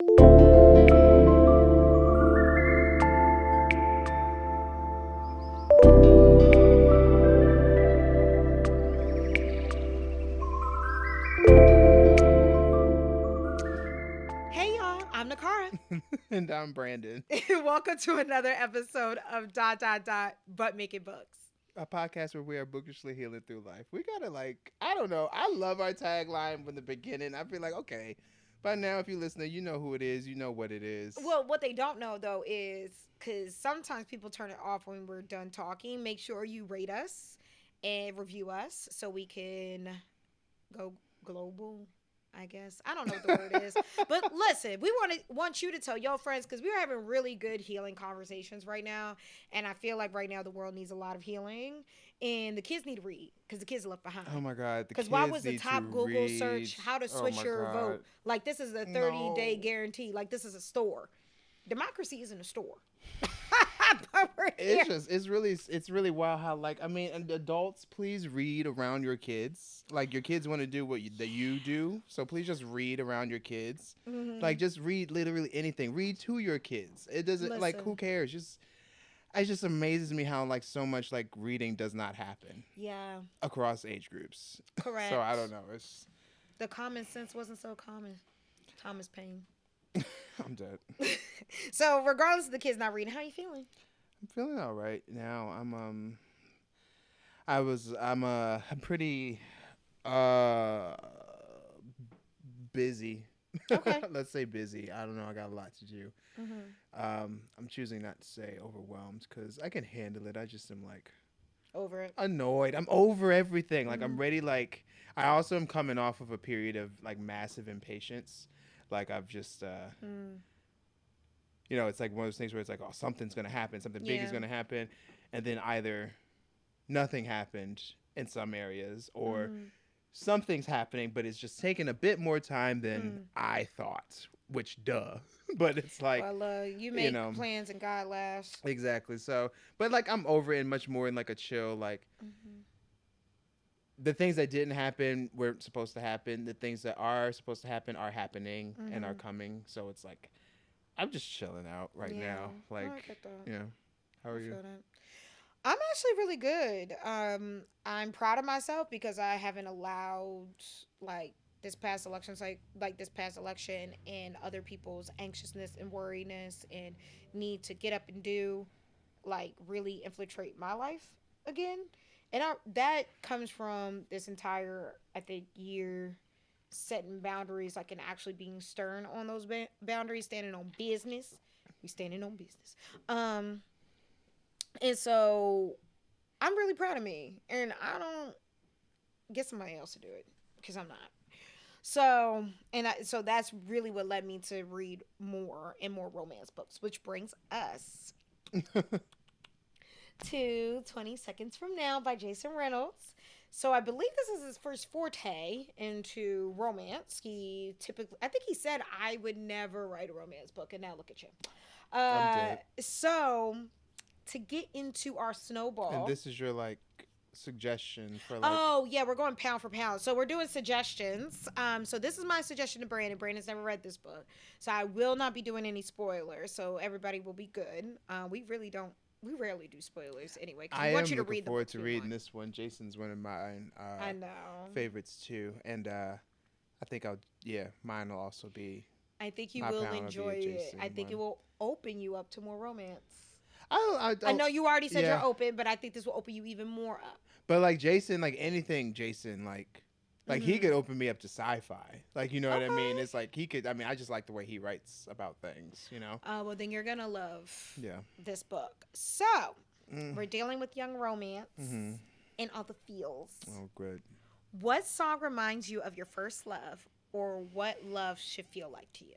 Hey y'all, I'm Niccara. And I'm Brandon, Welcome to another episode of But Making Books. a podcast where we are bookishly healing through life. We gotta I don't know. I love our tagline from the beginning. I feel like, okay, by now if you're listening, you know who it is. You know what it is. Well, what they don't know though is because sometimes people turn it off when we're done talking. Make sure you rate us and review us so we can go global. I guess I don't know what the word is, but listen, we want you to tell your friends because we're having really good healing conversations right now, and I feel like right now the world needs a lot of healing, and the kids need to read because the kids are left Oh behind. my god, the Because why kids was the need to top Google read. search how to Oh switch my your god. vote? Like this is a 30-day No. guarantee. Like this is a store. Democracy isn't a store. But we're here. It's really wild how and adults, please read around your kids. Like your kids want to do that you do, so please just read around your kids. Like Mm-hmm. just read literally anything. Read to your kids. It doesn't, like, who Listen, cares? Just it just amazes me how like so much like reading does not happen yeah, across age groups. So I don't correct. know. It's The common sense wasn't so common. Thomas Paine. I'm dead. So regardless of the kids not reading, how you feeling? I'm feeling all right now. I'm pretty uh busy. Okay. Let's say busy. I don't know. I got a lot to do. Mm-hmm. I'm choosing not to say overwhelmed because I can handle it. I just am like Over it. annoyed. I'm over everything. Like Mm-hmm. I'm ready. Like I also am coming off of a period of like massive impatience. Like I've just Mm. it's like one of those things where it's like, oh, something's gonna happen, something big is Yeah. gonna happen, and then either nothing happened in some areas or Mm. something's happening, but it's just taking a bit more time than Mm. I thought. Which, duh. But it's like, Well, you you make know, plans and God laughs. exactly. So, but like I'm over it and much more in like a chill, like Mm-hmm. the things that didn't happen weren't supposed to happen. The things that are supposed to happen are happening and are Mm-hmm. coming. So it's like, I'm just chilling out right Yeah. now. No, I Like, get that. how I are you? feel that. I'm actually really good. I'm proud of myself because I haven't allowed like this past election, like this past election, and other people's anxiousness and worriness and need to get up and do like really infiltrate my life again. And that comes from this entire, I think, year setting boundaries, like and actually being stern on those boundaries, standing on business. We standing on business. Um, and so I'm really proud of me, and I don't get somebody else to do it because I'm not. So that's really what led me to read more and more romance books, which brings us to 20 Seconds From Now by Jason Reynolds. So I believe this is his first forte into romance. I think he said I would never write a romance book, and now look at you. I'm dead. So to get into our And snowball. this is your like suggestion for like. Oh yeah, we're going pound for pound. So we're doing suggestions. So this is my suggestion to Brandon. Brandon's never read this book, so I will not be doing any spoilers. So everybody will be good. We really don't. We rarely do spoilers anyway because I we want am you to looking read the forward books to we reading want. this one. Jason's one of my I know. favorites too, and I think I'll mine will also be I think you my will pound will be enjoy a it. Jason I think it one. will open you up to more romance. I I don't know you already said yeah, you're open, but I think this will open you even more up. but like Jason, like anything Jason like he Mm-hmm. could open me up to sci-fi. Like you know what I mean? Okay. It's like he could. I mean, I just like the way he writes about things. You know? Well, then you're gonna love Yeah. this book. So Mm. we're dealing with young romance Hmm. and all the feels. Oh, good. What song reminds you of your first love, or what love should feel like to you?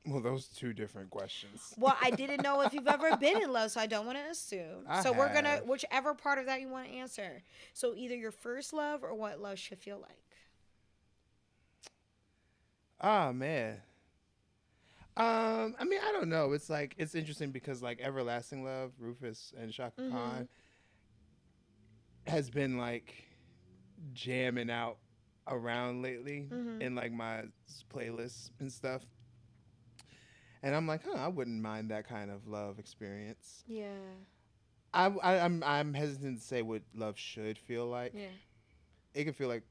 Well, those two different questions. Well, I didn't know if you've ever been in love, so I don't want to assume. I So we're gonna have. whichever part of that you want to answer. So either your first love or what love should feel like. Ah man. I mean, I don't know. It's like it's interesting because like Everlasting Love, Rufus and Shaka Mm-hmm. Khan has been like jamming out around lately Mm-hmm. in like my playlists and stuff. And I'm like, I wouldn't mind that kind of love experience. Yeah. I'm hesitant to say what love should feel like. Yeah. It can feel like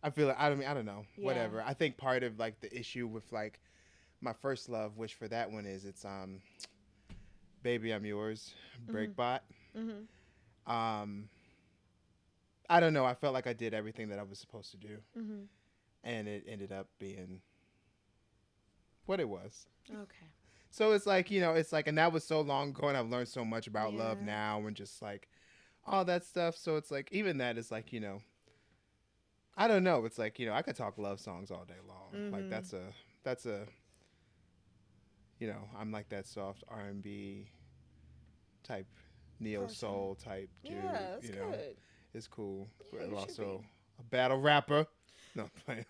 I feel like I don't know, Yeah. whatever. I think part of like the issue with like my first love, which for that one is it's Baby I'm Yours, Mhm. Breakbot. Mhm. Um I don't know, I felt like I did everything that I was supposed to do Mhm. and it ended up being what it was. Okay. So it's like, it's like and that was so long ago and I've learned so much about love Yeah. now and just like all that stuff. So it's like even that is like, I don't know. It's like, I could talk love songs all day long. Like Mhm. that's a I'm like that soft R&B type neo Person. soul type dude, Yeah, that's good. it's cool. Yeah, But you should be. also a battle rapper. No, I'm playing.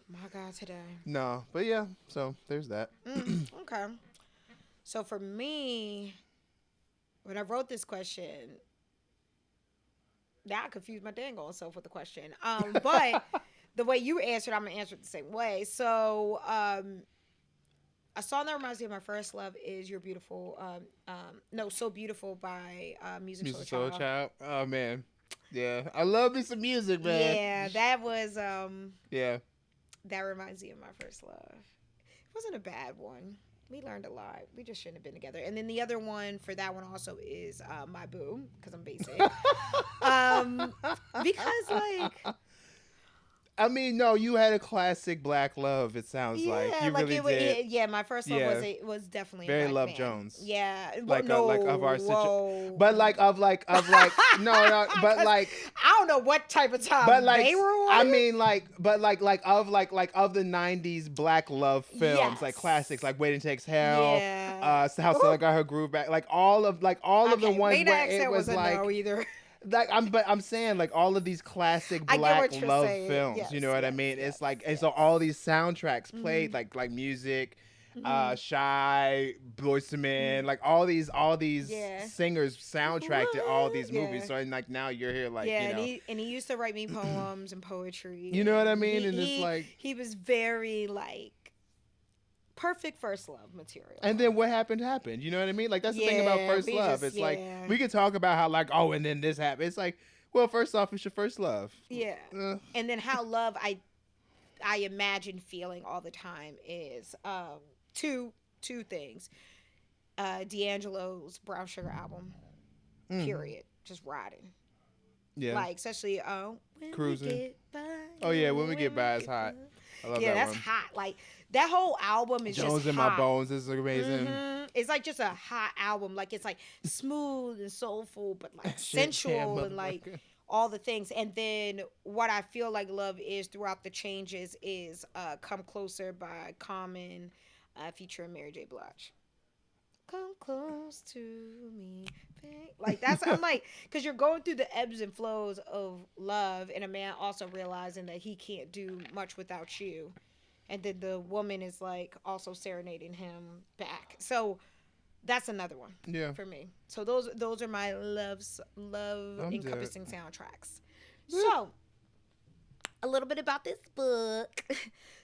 My God, today. No, but yeah, so there's that. Okay. So for me, when I wrote this question, now I confused my dang old self with the question. But the way you answered, I'm gonna answer it the same way. So, a song that reminds me of my first love is "You're Beautiful." No, "So Beautiful" by Music Soul Music Soul Child. Child. Oh man. Yeah. I love me some music, man. Yeah, that was Yeah. that reminds me of my first love. It wasn't a bad one. We learned a lot. We just shouldn't have been together. And then the other one for that one also is "My Boo" because I'm basic. Um, because like I mean, no, you had a classic black love. It sounds like yeah, you like really did. yeah, my first love Yeah, was definitely a very black Love man. Jones. Yeah, well, Like no, like of our situation, whoa. but like of like no no, but Because like I don't know what type of but time like they were I on. mean like of the '90s black love films, like classics, Yes. like Waiting Takes Hell, Yeah. How Ooh. Stella Got Her Groove Back, like all of the Okay. ones Late where it accent was was a no like either. I'm saying like all of these classic I get black what you're love saying. films, you know Yes, what I yes, mean? yes, It's like and so yes. all these soundtracks played Mhm. like music, Mhm. Shy, Boyz II Mhm. Men, like all these Yeah. singers soundtracked all these movies. Yeah. So and like now you're here like, Yeah, and he used to write me poems and you poetry, know what I and mean? And it's like he was very like perfect first love material and for then what me. happened happened. You know what I mean? Like that's the thing about Yeah, first we love. just It's like yeah. we could talk about how like and then this happened. It's like, well, first off, it's your first love. Yeah. Uh, And then how love I imagine feeling all the time is two two things. D'Angelo's Brown Sugar album, mm, period. Just riding. yeah, Like especially when we cruising. get by, Oh yeah, when we when get we by, it's get by. hot. I love Yeah, that that's one. hot. Like that whole album is just Jones in my hot. bones is amazing. It's like just a hot album. Like it's like smooth and soulful, but like Shit, jam, sensual and like motherfucker. all the things. And then what I feel like love is throughout the changes is "Come Closer" by Common, featuring Mary J. Blige. Come close to me, babe. Like that's I'm like, because you're going through the ebbs and flows of love, and a man also realizing that he can't do much without you, and then the woman is like also serenading him back. So that's another one Yeah, for me. So those are my love I'm dead. encompassing soundtracks. So a little bit about this book.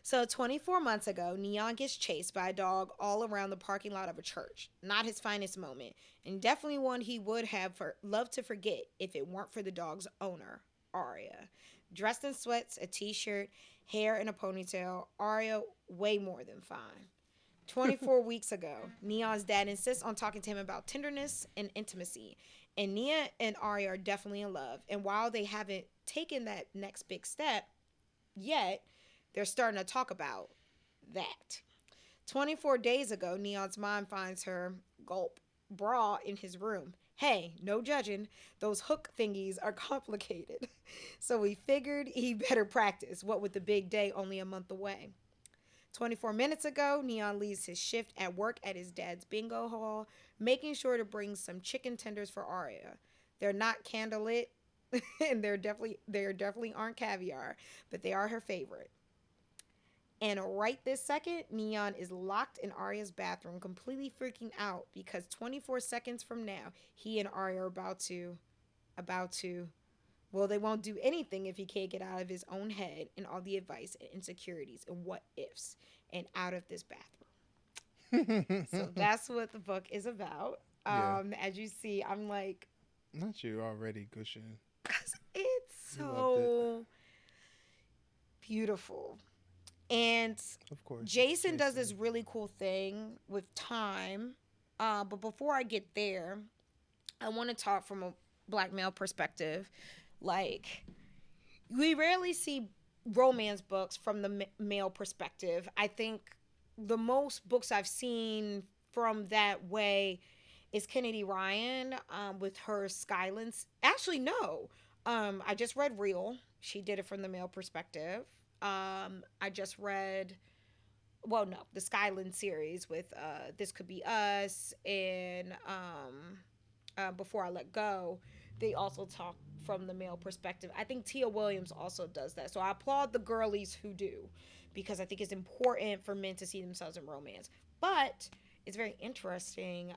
So 24 months ago, Neon gets chased by a dog all around the parking lot of a church. Not his finest moment, and definitely one he would have loved to forget if it weren't for the dog's owner, Aria. Dressed in sweats, a t-shirt, hair in a ponytail, Aria way more than fine. 24 weeks ago, Neon's dad insists on talking to him about tenderness and intimacy. And Nia and Aria are definitely in love. And while they haven't taken that next big step yet, they're starting to talk about that. 24 days ago, Neon's mom finds her, gulp, bra in his room. Hey, no judging. Those hook thingies are complicated. So he figured he better practice. What with the big day only a month away? 24 minutes ago, Neon leaves his shift at work at his dad's bingo hall, making sure to bring some chicken tenders for Aria. They're not candlelit, and they're definitely aren't caviar, but they are her favorite. And right this second, Neon is locked in Arya's bathroom, completely freaking out because 24 seconds from now, he and Arya are about to. Well, they won't do anything if he can't get out of his own head and all the advice and insecurities and what ifs and out of this bathroom. So that's what the book is about. Yeah. As you see, I'm like, Not you already gushing. cause it's You loved it. so beautiful. And Of course, it's Jason does Jason. this really cool thing with time. But before I get there, I want to talk from a black male perspective. Like, we rarely see romance books from the male perspective. I think the most books I've seen from that way is Kennedy Ryan, with her Skylands. Actually, no. I just read Real. She did it from the male perspective. I just read, well, no, the Skyland series with This Could Be Us and Before I Let Go. They also talk from the male perspective. I think Tia Williams also does that. So I applaud the girlies who do, because I think it's important for men to see themselves in romance. But it's very interesting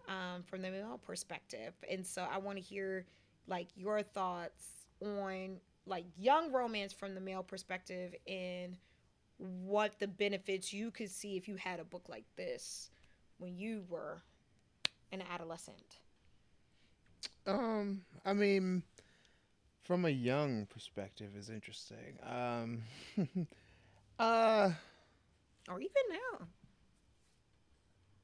from the male perspective. And so I want to hear like your thoughts on like young romance from the male perspective, and what the benefits you could see if you had a book like this when you were an adolescent. I mean, from a young perspective, is interesting. uh, Or even now.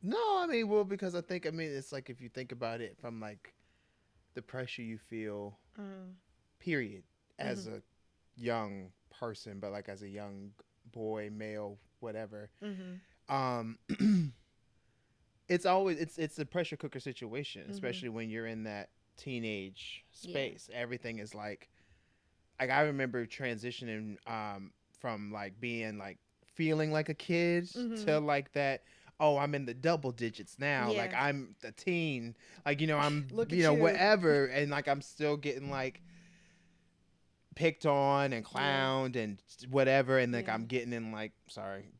no, I mean, well, because I mean, it's like if you think about it from like the pressure you feel, Mm. period, as Mm-hmm. a young person, but like as a young boy, male, whatever. Mm-hmm. Um, it's always it's a pressure cooker situation, Mm-hmm. especially when you're in that teenage Yeah. space. Everything is like I remember transitioning from like being like feeling like a kid Mm-hmm. to like that, oh, I'm in the double digits now, like Yeah. I'm a teen, like I'm Look at you. whatever, and like I'm still getting like picked on and Yeah. clowned and whatever, and like Yeah. I'm getting in like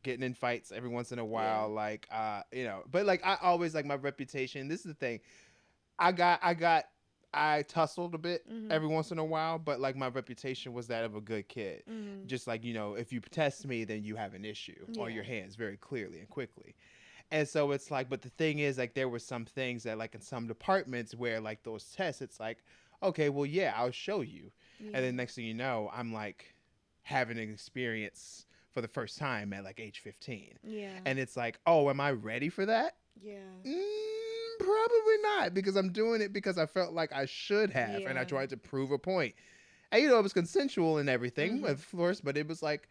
getting in fights every once in a Yeah. while, like but like I always like my reputation. This is the thing, I tussled a bit Mm-hmm. every once in a while, but like my reputation was that of a good kid. Mm-hmm. Just like, if you test me, then you have an issue on Yeah. your hands very clearly and quickly. And so it's like, but the thing is, like, there were some things that, like, in some departments where, like, those tests, it's like, okay, well, yeah, I'll show you. And Yeah. then next thing you know, I'm like having an experience for the first time at like age 15. Yeah. And it's like, oh, am I ready for that? Yeah. Probably not, because I'm doing it because I felt like I should have, and I Yeah. tried to prove a point. And it was consensual and everything, Mm-hmm. of course, but it was like,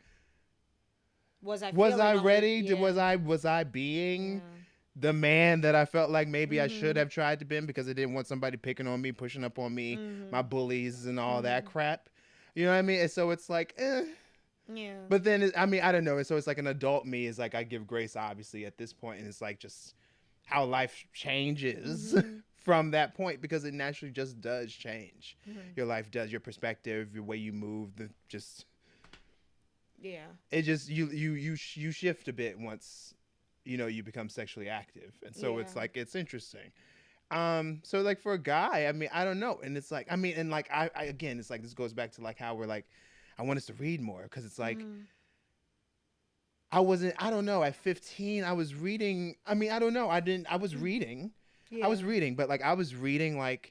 Was I was I feeling only? ready? Yeah. Was I being Yeah. the man that I felt like maybe I should Mm-hmm. have tried to be, because I didn't want somebody picking on me, pushing up on me, Mm-hmm. my bullies and all that Mm-hmm. crap. You know what I mean? And so it's like, Yeah. But then, I mean, I don't know. So it's like an adult me is like, I give grace, obviously, at this point, and it's like just how life changes Mm-hmm. from that point, because it naturally just does change. Mm-hmm. Your life does, your perspective, your way you move, just Yeah. it just you shift a bit once you become sexually active, and so Yeah. it's like it's interesting. So like for a guy, I mean, I don't know, and it's like, I mean, and like I again, it's like this goes back to like how we're like, I want us to read more, because it's like Mm-hmm. I don't know, at 15 I was reading, I mean, I don't know, I was reading, Yeah. but like I was reading what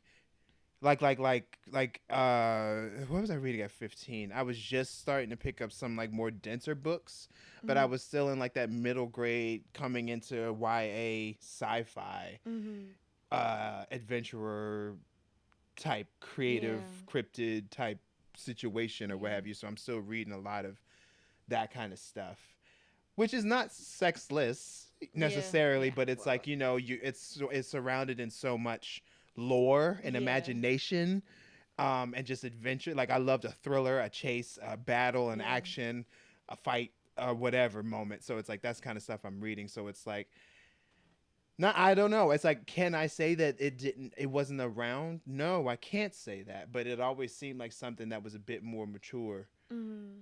was I reading at 15? I was just starting to pick up some like more denser books, but I Mm-hmm. was still in like that middle grade coming into YA sci-fi Mm-hmm. adventurer type creative Yeah. cryptid type situation or what Yeah. have you. So I'm still reading a lot of that kind of stuff, which is not sexless Yeah. necessarily, Yeah. but it's Well. like, it's surrounded in so much lore and Yeah. imagination, and just adventure. Like I loved a thriller, a chase, a battle, an Yeah. action, a fight, whatever moment. So it's like that's kind of stuff I'm reading. So it's like, no, I don't know. It's like, can I say that it wasn't around? No, I can't say that. But it always seemed like something that was a bit more mature Mm-hmm.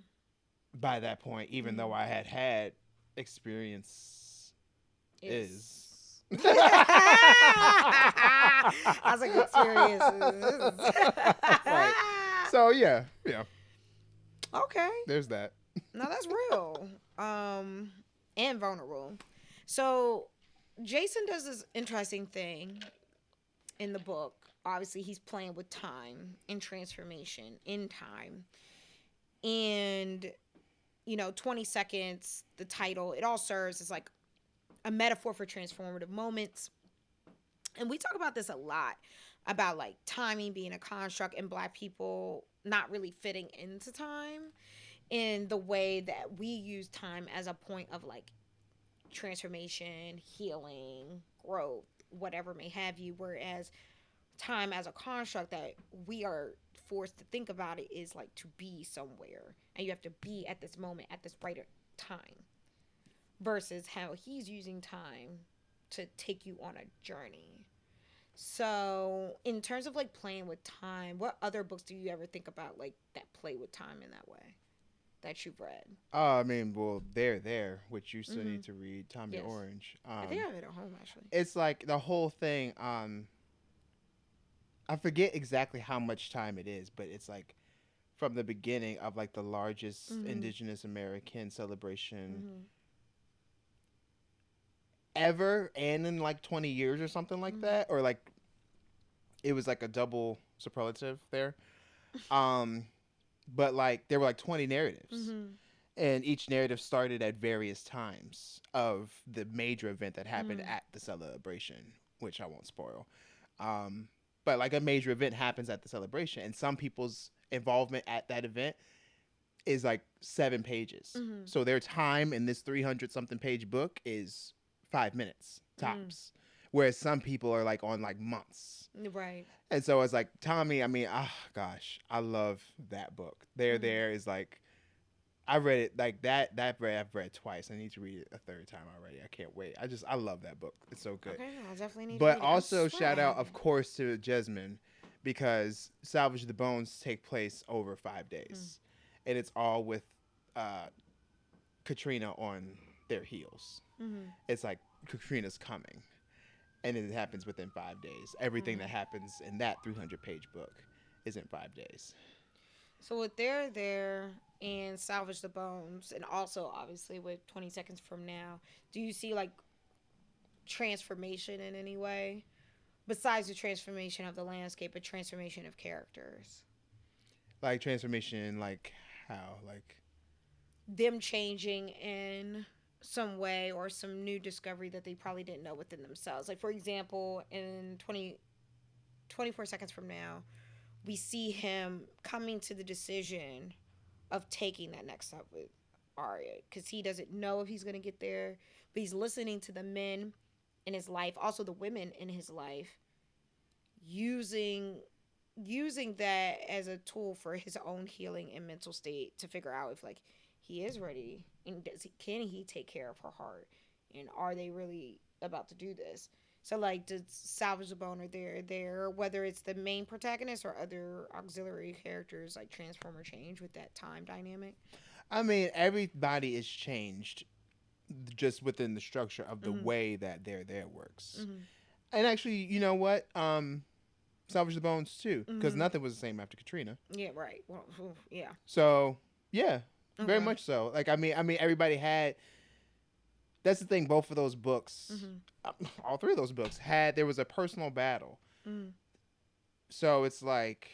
by that point, even though Mm-hmm. I had experience Is. is. I was like experiences. Right. So yeah, Okay. there's that. No, that's real. And vulnerable. So Jason does this interesting thing in the book. Obviously, he's playing with time and transformation in time. And, 20 seconds, the title, it all serves as like a metaphor for transformative moments. And we talk about this a lot about like timing being a construct and Black people not really fitting into time in the way that we use time as a point of like transformation, healing, growth, whatever may have you. Whereas time as a construct that we are forced to think about it is like to be somewhere and you have to be at this moment at this right time versus how he's using time to take you on a journey. So, in terms of like playing with time, what other books do you ever think about like that play with time in that way that you've read? I mean, well, they're there, which you still Mm-hmm. need to read. Tommy Yes, Orange. I think I have it at home actually. It's like the whole thing. I forget exactly how much time it is, but it's like from the beginning of like the largest Mm-hmm. Indigenous American celebration Mm-hmm. ever, and in like 20 years or something like Mm-hmm. that, or like it was like a double superlative there. Um, but like there were like 20 narratives, Mm-hmm. and each narrative started at various times of the major event that happened Mm-hmm. at the celebration, which I won't spoil. Um, but like a major event happens at the celebration, and some people's involvement at that event is like 7 pages. Mm-hmm. So their time in this 300 something page book is 5 minutes Mm-hmm. tops. Whereas some people are like on like months. Right. And so it's like Tommy, I mean, gosh, I love that book. Mm-hmm. There is like I read it like that. I've read twice. I need to read it a third time already. I can't wait. I love that book. It's so good. Okay, I'll definitely need to But read it. I also swear I shout out, have of it. course, to Jasmine because Salvage the Bones take place over 5 days, and it's all with uh, Katrina on their heels. Mm-hmm. It's like Katrina's coming, and it happens within 5 days. Everything that Mm-hmm. happens in that 300-page book is in 5 days. So with They're There and Salvage the Bones, and also obviously with 20 Seconds From Now, do you see like transformation in any way? Besides the transformation of the landscape, a transformation of characters. Like transformation, like how, like Them changing in some way or some new discovery that they probably didn't know within themselves. Like, for example, in 24 Seconds From Now, we see him coming to the decision of taking that next step with Arya because he doesn't know if he's going to get there, but he's listening to the men in his life, also the women in his life, using that as a tool for his own healing and mental state to figure out if like he is ready and can he take care of her heart and are they really about to do this. So like does Salvage the Bone or there whether it's the main protagonist or other auxiliary characters like transform or change with that time dynamic. I mean, everybody is changed just within the structure of the Mm-hmm. way that there works. Mm-hmm. And actually, you know what? Salvage the Bones too, because Mm-hmm. nothing was the same after Katrina. Yeah, right. Well, yeah. So yeah, very Okay. much so. Like I mean, everybody had. That's the thing. Both of those books, Mm-hmm. all three of those books had. There was a personal battle. Mm-hmm. So it's like,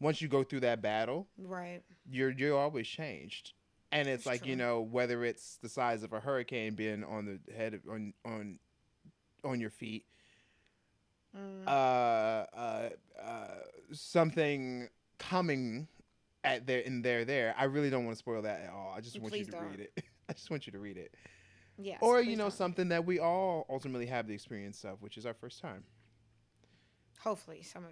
once you go through that battle, Right. you're always changed. And it's That's like, true. whether it's the size of a hurricane being on the head of, on your feet, Mm. uh, uh, uh, something coming at there. I really don't want to spoil that at all. I just want you Please to don't. read it. I just want you to read it. Yes, Or, please don't. something that we all ultimately have the experience of, which is our first time. Hopefully, some of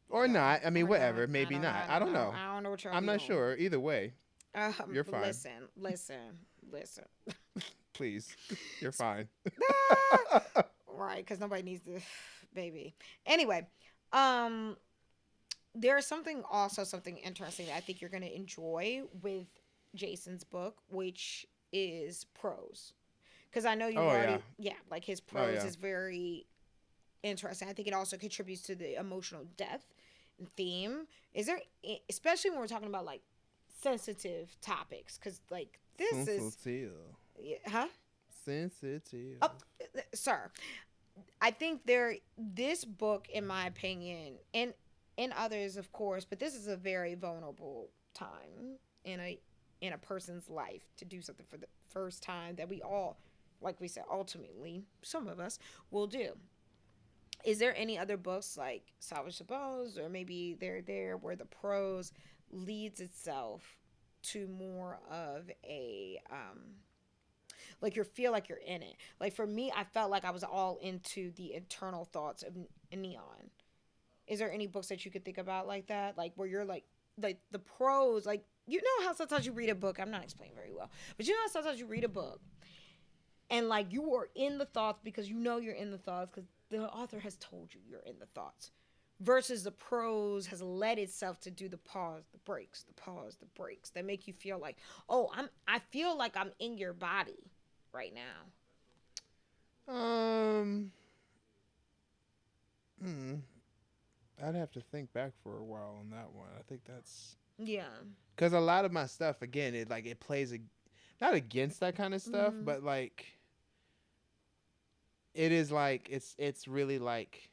Or y'all not. I mean, are gonna. whatever. Maybe not. I I don't don't know. know. I don't know what y'all I'm be not doing. sure. Either way, you're fine. Listen. Please. You're fine. Right, because nobody needs to, baby. Anyway, um, there's something interesting that I think you're gonna enjoy with Jason's book, which is prose. Because I know you've Oh, already, yeah. yeah, like his Oh, prose yeah. is very interesting. I think it also contributes to the emotional depth and theme. Is there, especially when we're talking about like sensitive topics, because like this is, Sensitive. yeah, huh? Sensitive. Oh, sir, I think this book, in my opinion, and others, of course, but this is a very vulnerable time in a person's life to do something for the first time that we all, like we said, ultimately, some of us will do. Is there any other books like Salvage the Bones, or maybe they're there where the prose leads itself to more of a like you feel like you're in it. Like for me, I felt like I was all into the internal thoughts of Neon. Is there any books that you could think about like that? Like where you're like the prose, like you know how sometimes you read a book, I'm not explaining very well, but you know how sometimes you read a book and like you are in the thoughts because you know you're in the thoughts because the author has told you you're in the thoughts. Versus the prose has led itself to do the pause, the breaks, the pause, the breaks that make you feel like, oh, I feel like I'm in your body right now. Um, hmm, I'd have to think back for a while on that one. I think that's Yeah. because a lot of my stuff, again, it plays not against that kind of stuff, Mm-hmm. but like it is like it's really like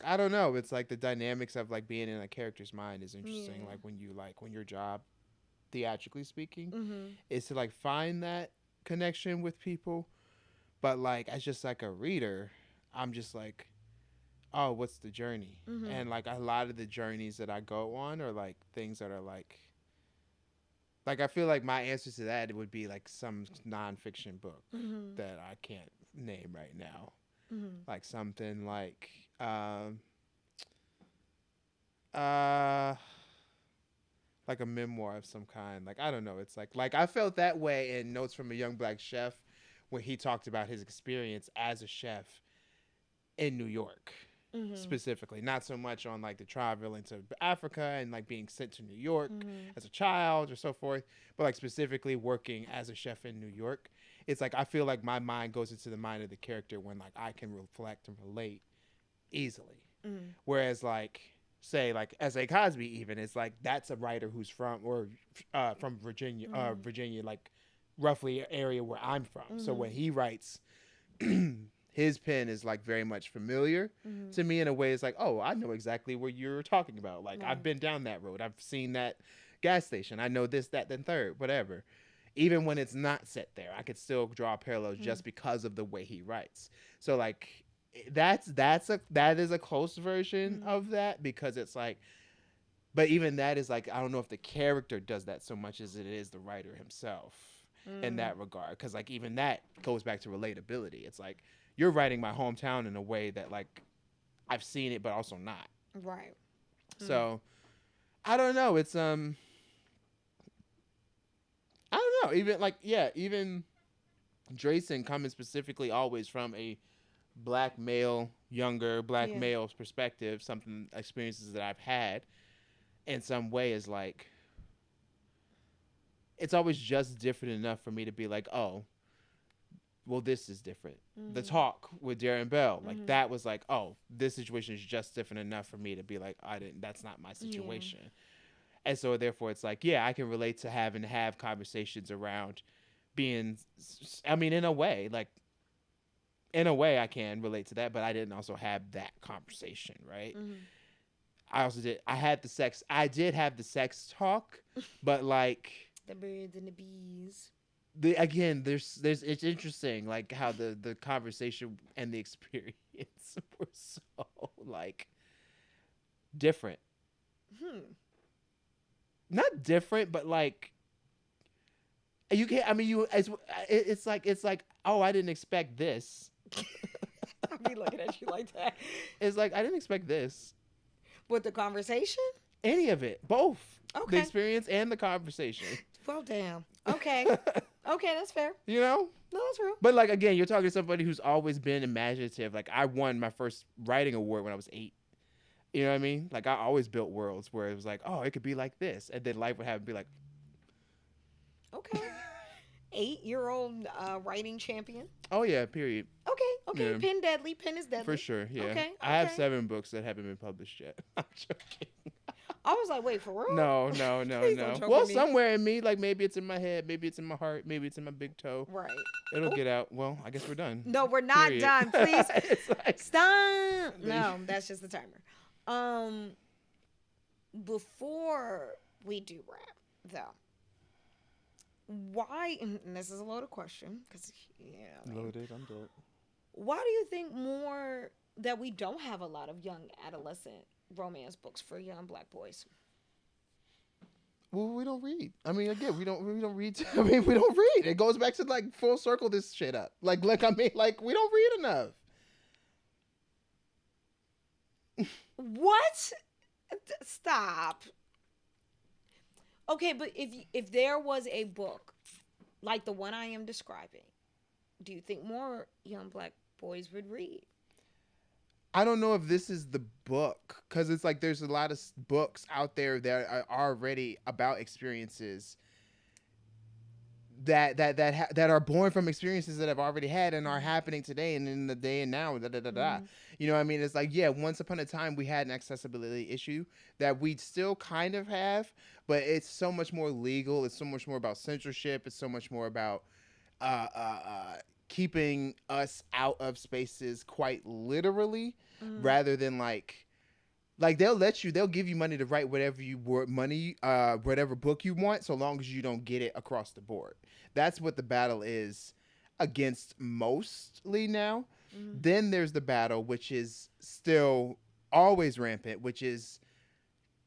I don't know. It's like the dynamics of like being in a character's mind is interesting. Yeah. Like when your job, theatrically speaking, Mm-hmm. is to like find that connection with people. But like as just like a reader, I'm just like, oh, what's the journey? Mm-hmm. And like a lot of the journeys that I go on are like things that are like I feel like my answer to that would be like some nonfiction book Mm-hmm. that I can't name right now. Mm-hmm. Like something uh like a memoir of some kind. Like I don't know. It's like I felt that way in Notes from a Young Black Chef when he talked about his experience as a chef in New York Mm-hmm. specifically, not so much on like the traveling to Africa and like being sent to New York Mm-hmm. as a child or so forth, but like specifically working as a chef in New York. It's like I feel like my mind goes into the mind of the character when like I can reflect and relate easily. Mm-hmm. Whereas like say like S.A. Cosby even it's like that's a writer who's from Virginia, Mm-hmm. Virginia, like roughly area where I'm from. So Mm-hmm. when he writes his pen is like very much familiar Mm-hmm. to me in a way. It's like, oh, I know exactly what you're talking about. Like I've Right. been down that road. I've seen that gas station. I know this, that, then third, whatever. Even when it's not set there, I could still draw parallels Mm-hmm. just because of the way he writes. So like that is a close version Mm-hmm. of that because it's like but even that is like I don't know if the character does that so much as it is the writer himself in Mm-hmm. that regard because like even that goes back to relatability. It's like you're writing my hometown in a way that like I've seen it but also not. Right. Mm-hmm. So I don't know. It's I don't know. Even like yeah, even Drayson coming specifically always from a black male, younger black Yeah. male's perspective, something experiences that I've had in some way is like it's always just different enough for me to be like, oh, well, this is different. The Mm-hmm. talk with Darren Bell, like Mm-hmm. that was like, oh, this situation is just different enough for me to be like, I didn't. That's not my Yeah. situation. And so therefore, it's like, yeah, I can relate to having to have conversations around being. I mean, in a way, like in a way, I can relate to that, but I didn't also have that conversation, right? Mm-hmm. I also did. I had the sex. I did have the sex talk, but like The birds and the bees. again there's it's interesting like how the conversation and the experience were so like different, Hmm. not different but like you can't I mean you it's like oh I didn't expect this. I'll be looking at you like that. It's like I didn't expect this, With the conversation? any of it, both the Okay. experience and the conversation. Well, damn. Okay. Okay, that's fair. You know, No, that's real. but like again you're talking to somebody who's always been imaginative. Like I won my first writing award when I was 8. You know what I mean? Like I always built worlds where it was like, oh, it could be like this, and then life would have be like, Okay. 8-year-old writing champion. oh yeah, period. Okay. Okay. Yeah, Pin deadly. Pin is for deadly. sure. Yeah, Okay. I have Okay. 7 books that haven't been published yet. I'm joking. I was like, wait, for real? No, no, no, Please don't no. choke Well, on me. somewhere in me, like maybe it's in my head, maybe it's in my heart, maybe it's in my big toe. Right. It'll Oh, get out. Well, I guess we're done. no, we're not Period. done. Please It's like stop. No, that's just the timer. Um, before we do wrap, though, why? And this is a loaded question because loaded. I'm dead. why do you think more that we don't have a lot of young adolescent romance books for young black boys? Well, we don't read. I mean, again, we don't read. I mean, we don't read. It goes back to like full circle this shit up. Like I mean, like we don't read enough. What? Stop. Okay, but if there was a book like the one I am describing, do you think more young black boys would read? I don't know if this is the book because it's like there's a lot of books out there that are already about experiences that are born from experiences that have already had and are happening today and in the day and now. Da, da, da, da. Mm-hmm. You know what I mean? It's like, yeah, once upon a time we had an accessibility issue that we still kind of have, but it's so much more legal. It's so much more about censorship. It's so much more about uh, uh, uh, keeping us out of spaces quite literally Mm-hmm. rather than like they'll give you money to write whatever you want money whatever book you want so long as you don't get it across the board. That's what the battle is against mostly now. Mm-hmm. Then there's the battle which is still always rampant, which is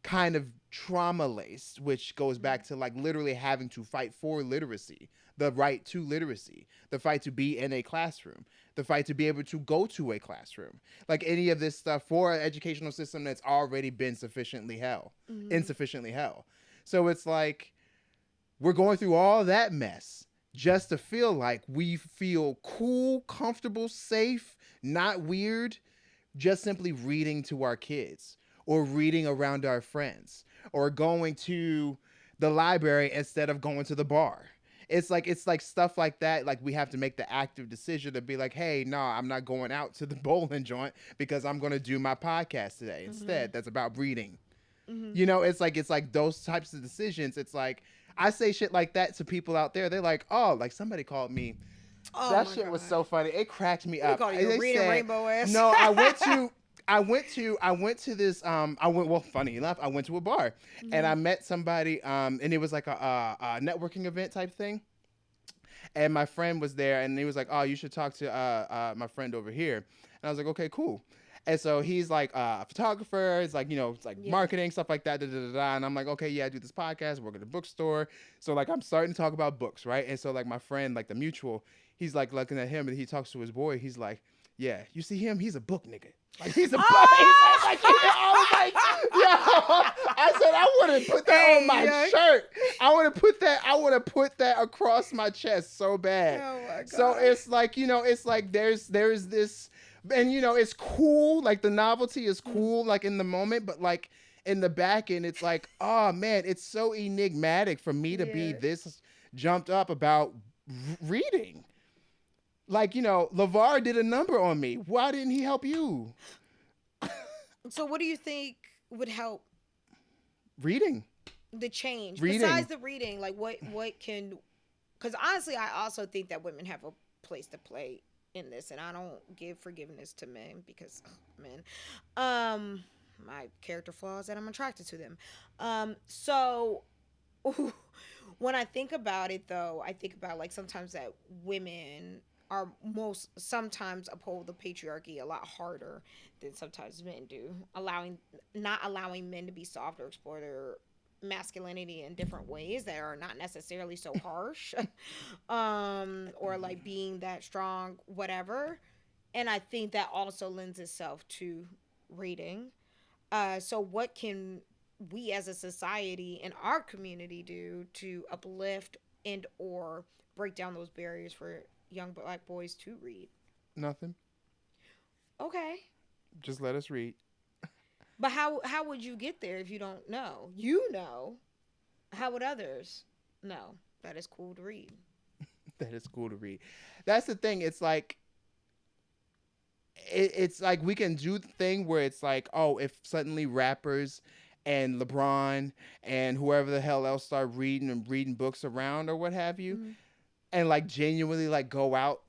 kind of trauma laced, which goes back to like literally having to fight for literacy, the right to literacy, the fight to be in a classroom, the fight to be able to go to a classroom, like any of this stuff for an educational system that's already been Mm-hmm. insufficiently hell. So it's like we're going through all that mess just to feel like we feel cool, comfortable, safe, not weird, just simply reading to our kids or reading around our friends or going to the library instead of going to the bar. It's like stuff like that. Like we have to make the active decision to be like, hey, no, I'm not going out to the bowling joint because I'm going to do my podcast today Mm-hmm. instead. That's about reading. Mm-hmm. You know, it's like those types of decisions. It's like I say shit like that to people out there. They're like, oh, like somebody called me. Oh That my shit god. was so funny. It cracked me We up. call you a They reading said, rainbow ass. no, I went to this well, funny enough, I went to a bar and Mm-hmm. I met somebody and it was like a networking event type thing. And my friend was there and he was like, oh, you should talk to my friend over here. And I was like, okay, cool. And so he's like a photographer. It's like, it's like Yeah. marketing, stuff like that. Da, da, da, da. And I'm like, okay, yeah, I do this podcast, work at a bookstore. So like I'm starting to talk about books, right? And so like my friend, like the mutual, he's like looking at him and he talks to his boy. He's like, yeah, you see him? He's a book nigga. Like he's a book. He's Ah! like, I was like, yo, I said I want to put that on Hey, my yeah. shirt. I want to put that across my chest so bad. Oh my So god. it's like, it's like there's this, and it's cool, like the novelty is cool like in the moment, but like in the back end it's like, oh man, it's so enigmatic for me to be Yeah. this jumped up about reading. Like, LeVar did a number on me. Why didn't he help you? So what do you think would help Reading. the change Reading. besides the reading? Like what can? Because honestly, I also think that women have a place to play in this, and I don't give forgiveness to men because men, my character flaws that I'm attracted to them. So when I think about it, though, I think about like sometimes that women are most sometimes uphold the patriarchy a lot harder than sometimes men do, not allowing men to be soft or explore their masculinity in different ways that are not necessarily so harsh, or like being that strong, whatever. And I think that also lends itself to reading. So what can we as a society in our community do to uplift and or break down those barriers for young black boys to read? Nothing. Okay. Just let us read. But how would you get there if you don't know? You know. How would others know that it's cool to read? That is cool to read. That's the thing. It's like we can do the thing where it's like, oh, if suddenly rappers and LeBron and whoever the hell else start reading and reading books around or what have you, Mm-hmm. and like genuinely like go out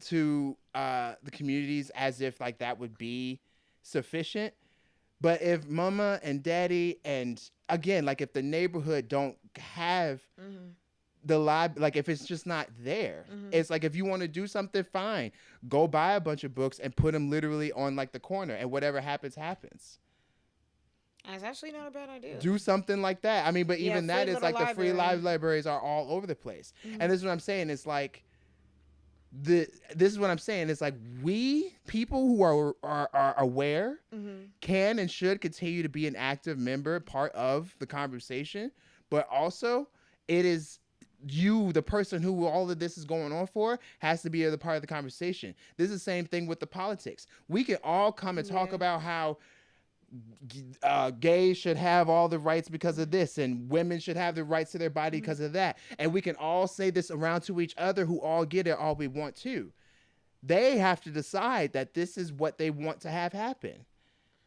to the communities as if like that would be sufficient. But if mama and daddy and again, like if the neighborhood don't have Mm-hmm. the lib, like if it's just not there, Mm-hmm. it's like if you want to do something, fine, go buy a bunch of books and put them literally on like the corner, and whatever happens, happens. That's actually not a bad idea. Do something like that. I mean, but Yeah, even free that is little like the free library. libraries are all over the place, Mm-hmm. and this is what I'm saying. It's like this is what I'm saying. It's like we people who are aware Mm-hmm. can and should continue to be an active member, part of the conversation, but also it is you, the person who all of this is going on for, has to be a part of the conversation. This is the same thing with the politics. We can all come and talk Yeah. about how gays should have all the rights because of this, and women should have the rights to their body because of that. And we can all say this around to each other who all get it all we want to. They have to decide that this is what they want to have happen.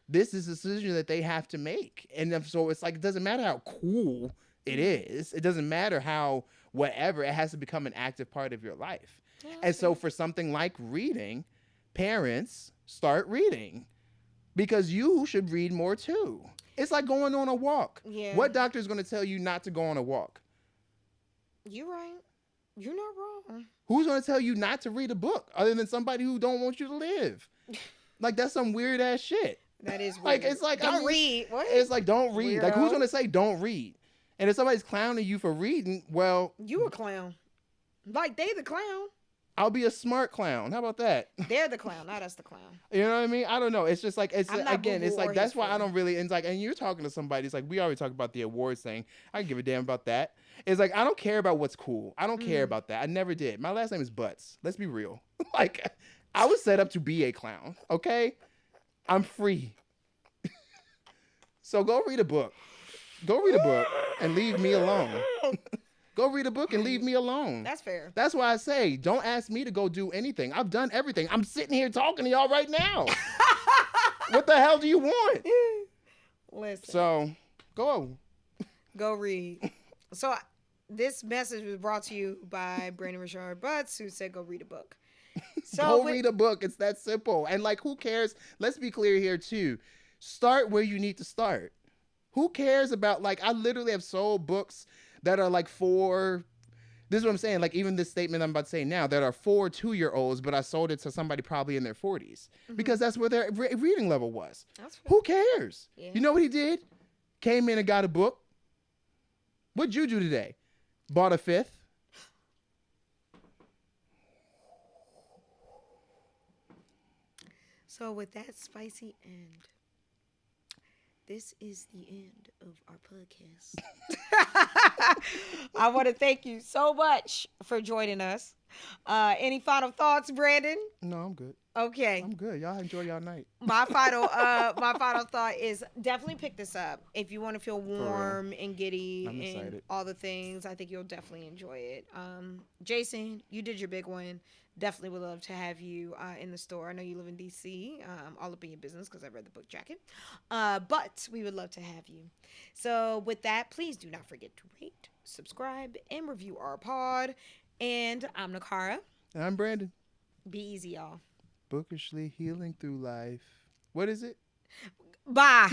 This is a decision that they have to make. And so it's like, it doesn't matter how cool it is. It doesn't matter how whatever. It has to become an active part of your life. Yeah, And so for something like reading, parents start reading because you should read more too. It's like going on a walk. Yeah. What doctor is going to tell you not to go on a walk? You're right. You're not wrong. Who's going to tell you not to read a book other than somebody who don't want you to live? Like, that's some weird ass shit. That is weird. Like, it's like, don't I mean, read. What? It's like, don't read. Like, who's Weirdo. going to say don't read? And if somebody's clowning you for reading, well, You a clown. Like they the clown. I'll be a smart clown. How about that? They're the clown, not us the clown. You know what I mean? I don't know. It's just like, it's I'm not again, it's Google or like, that's his why I friend. don't really, and it's like, and you're talking to somebody, it's like, we already talked about the awards thing. I can give a damn about that. It's like, I don't care about what's cool. I don't care about that. I never did. My last name is Butts. Let's be real. Like, I was set up to be a clown. Okay? I'm free. So go read a book. Go read a book and leave me alone. Go read a book and leave me alone. That's fair. That's why I say, don't ask me to go do anything. I've done everything. I'm sitting here talking to y'all right now. What the hell do you want? Listen. So, go. Go read. So this message was brought to you by Brandon Richard Butts, who said go read a book. So Go read a book. It's that simple. And like, who cares? Let's be clear here too. Start where you need to start. Who cares about, like, I literally have sold books that are like for, this is what I'm saying, like even this statement I'm about to say now, that are for 2-year-olds, but I sold it to somebody probably in their 40s because that's where their reading level was. That's fair. Who cares? Yeah. You know what he did? Came in and got a book. What'd you do today? Bought a fifth. So with that spicy end, this is the end of our podcast. I want to thank you so much for joining us. Any final thoughts, Brandon? No, I'm good. Okay. I'm good. Y'all enjoy y'all night. My final thought is definitely pick this up if you want to feel warm and giddy I'm and excited. all the things. I think you'll definitely enjoy it. Jason, you did your big one. Definitely would love to have you in the store. I know you live in DC. All up in your business because I read the book jacket. But we would love to have you. So with that, please do not forget to rate, subscribe, and review our pod. And I'm Niccara. And I'm Brandon. Be easy, y'all. Bookishly healing through life. What is it? Bye.